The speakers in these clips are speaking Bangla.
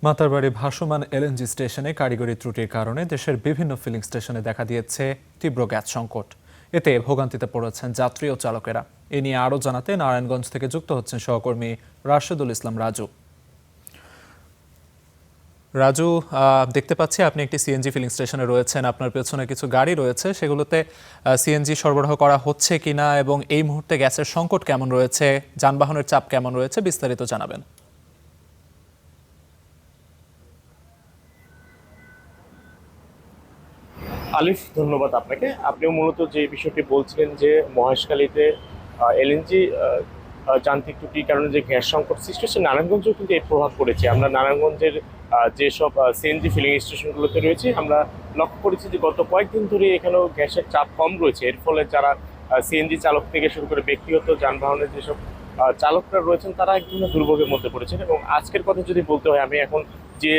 মাতারবাড়ি ভাসমান এলএনজি স্টেশনে কারিগরি ত্রুটির কারণে দেশের বিভিন্ন ফিলিং স্টেশনে দেখা দিয়েছে তীব্র গ্যাস সংকট। এতে ভোগান্তিতে পড়েছেন যাত্রী ও চালকেরা। এ নিয়ে আরও জানাতে নারায়ণগঞ্জ থেকে যুক্ত হচ্ছেন সহকর্মী রাশেদুল ইসলাম রাজু। রাজু, দেখতে পাচ্ছি আপনি একটি সিএনজি ফিলিং স্টেশনে রয়েছেন। আপনার পেছনে কিছু গাড়ি রয়েছে, সেগুলোতে সিএনজি সরবরাহ করা হচ্ছে কিনা এবং এই মুহূর্তে গ্যাসের সংকট কেমন রয়েছে, যানবাহনের চাপ কেমন রয়েছে, বিস্তারিত জানাবেন। আলিফ, ধন্যবাদ আপনাকে। আপনিও মূলত যে বিষয়টি বলছিলেন যে মহেশখালীতে এলএনজি যান্ত্রিক ত্রুটির কারণে যে গ্যাস সংকট সৃষ্টি হচ্ছে, নারায়ণগঞ্জেও কিন্তু এর প্রভাব পড়েছে। আমরা নারায়ণগঞ্জের যেসব সিএনজি ফিলিং স্টেশনগুলোতে রয়েছে, আমরা লক্ষ্য করেছি যে গত কয়েকদিন ধরে এখানেও গ্যাসের চাপ কম রয়েছে। এর ফলে যারা সিএনজি চালক থেকে শুরু করে ব্যক্তিগত যানবাহনের যেসব চালকরা রয়েছেন, তারা এক ধরনের দুর্ভোগের মধ্যে পড়েছেন। এবং আজকের কথা যদি বলতে হয়, আমি এখন যে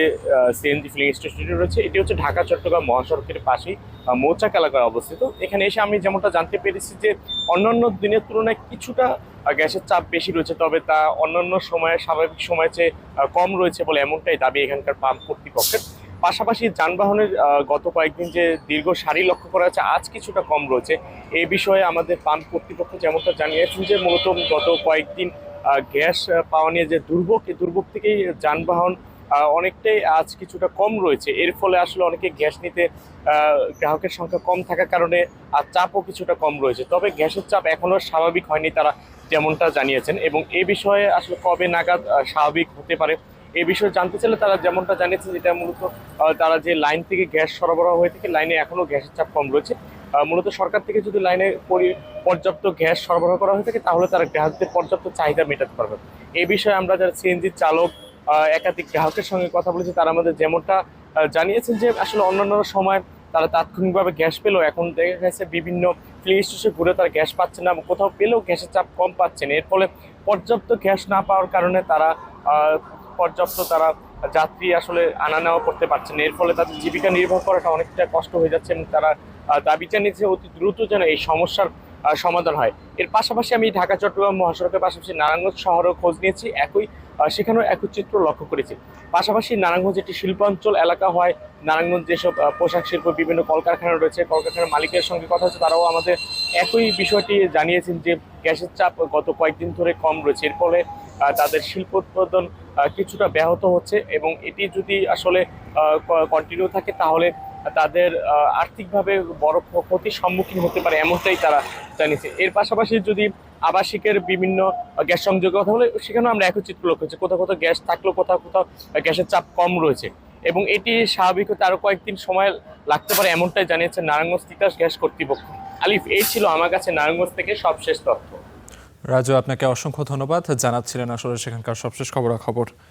সিএনজি ফিলিং স্টেশনটি রয়েছে, এটি হচ্ছে ঢাকা চট্টগ্রাম মহাসড়কের পাশেই মৌচাক এলাকায় অবস্থিত। এখানে এসে আমি যেমনটা জানতে পেরেছি যে অন্যান্য দিনের তুলনায় কিছুটা গ্যাসের চাপ বেশি রয়েছে, তবে তা অন্যান্য সময়ে স্বাভাবিক সময়ের চেয়ে কম রয়েছে বলে এমনটাই দাবি এখানকার পাম্প কর্তৃপক্ষের। পাশাপাশি যানবাহনের গত কয়েকদিন যে দীর্ঘ সারি লক্ষ্য করা যাচ্ছে, আজ কিছুটা কম রয়েছে। এই বিষয়ে আমাদের পাম্প কর্তৃপক্ষ যেমনটা জানিয়েছেন যে মূলত গত কয়েকদিন গ্যাস পাওয়া নিয়ে যে দুর্ভোগ, এই দুর্ভোগ থেকেই যানবাহন অনেকটাই আজ কিছুটা কম রয়েছে। এর ফলে আসলে অনেকে গ্যাস নিতে গ্রাহকের সংখ্যা কম থাকার কারণে আর চাপও কিছুটা কম রয়েছে। তবে গ্যাসের চাপ এখনো স্বাভাবিক হয়নি, তারা যেমনটা জানিয়েছেন। এবং এ বিষয়ে আসলে কবে নাগাদ স্বাভাবিক হতে পারে, এই বিষয়ে জানতে চাইলে তারা যেমনটা জানিয়েছেন, যেটা মূলত তারা যে লাইন থেকে গ্যাস সরবরাহ হয়ে থাকে, লাইনে এখনো গ্যাসের চাপ কম রয়েছে। মূলত সরকার থেকে যদি লাইনে পর্যাপ্ত গ্যাস সরবরাহ করা হয়ে থাকে, তাহলে তারা গ্রাহকদের পর্যাপ্ত চাহিদা মেটাতে পারবে। এই বিষয়ে আমরা যারা সিএনজি চালক একাধিক গ্রাহকের সঙ্গে কথা বলেছি, তারা আমাদের যেমনটা জানিয়েছেন যে আসলে অন্যান্য সময় তারা তাৎক্ষণিকভাবে গ্যাস পেলেও এখন দেখা গেছে বিভিন্ন ফিলিং স্টেশন ঘুরে তারা গ্যাস পাচ্ছে না, কোথাও পেলেও গ্যাসের চাপ কম পাচ্ছেন। এর ফলে পর্যাপ্ত গ্যাস না পাওয়ার কারণে তারা পর্যাপ্ত যাত্রী আসলে আনা নেওয়া করতে পারছেন না। এর ফলে তাদের জীবিকা নির্বাহ করাটা অনেকটা কষ্ট হয়ে যাচ্ছে এবং তারা দাবি জানিয়েছে অতি দ্রুত যেন এই সমস্যার সমাধান হয়। এর পাশাপাশি আমি ঢাকা চট্টগ্রাম মহাসড়কের পাশাপাশি নারায়ণগঞ্জ শহরেও খোঁজ নিয়েছি, সেখানেও একই চিত্র লক্ষ্য করেছি। পাশাপাশি নারায়ণগঞ্জ একটি শিল্পাঞ্চল এলাকা হয়, নারায়ণগঞ্জ যেসব পোশাক শিল্প বিভিন্ন কলকারখানা রয়েছে, কলকারখানার মালিকের সঙ্গে কথা হচ্ছে, তারাও আমাদের একই বিষয়টি জানিয়েছেন যে গ্যাসের চাপ গত কয়েকদিন ধরে কম রয়েছে। এর ফলে তাদের শিল্প উৎপাদন কিছুটা ব্যাহত হচ্ছে এবং এটি যদি আসলে কন্টিনিউ থাকে, তাহলে তাদের আর্থিকভাবে বড় ক্ষতির সম্মুখীন হতে পারে, এমনটাই তারা জানিয়েছে। এর পাশাপাশি যদি আবাসিকের বিভিন্ন গ্যাস সংযোগের কথা বলে, সেখানেও আমরা একই চিত্র লক্ষ্য করছি, কোথাও কোথাও গ্যাস থাকলেও কোথাও কোথাও গ্যাসের চাপ কম রয়েছে এবং এটি স্বাভাবিক হতে আরো কয়েকদিন সময় লাগতে পারে, এমনটাই জানিয়েছে নারায়ণগঞ্জ তিতাস গ্যাস কর্তৃপক্ষ। আলিফ, এই ছিল আমার কাছে নারায়ণগঞ্জ থেকে সবশেষ তথ্য। রাজু, আপনাকে অসংখ্য ধন্যবাদ। জানাচ্ছিলেন আসলে সেখানকার সবশেষ খবরাখবর।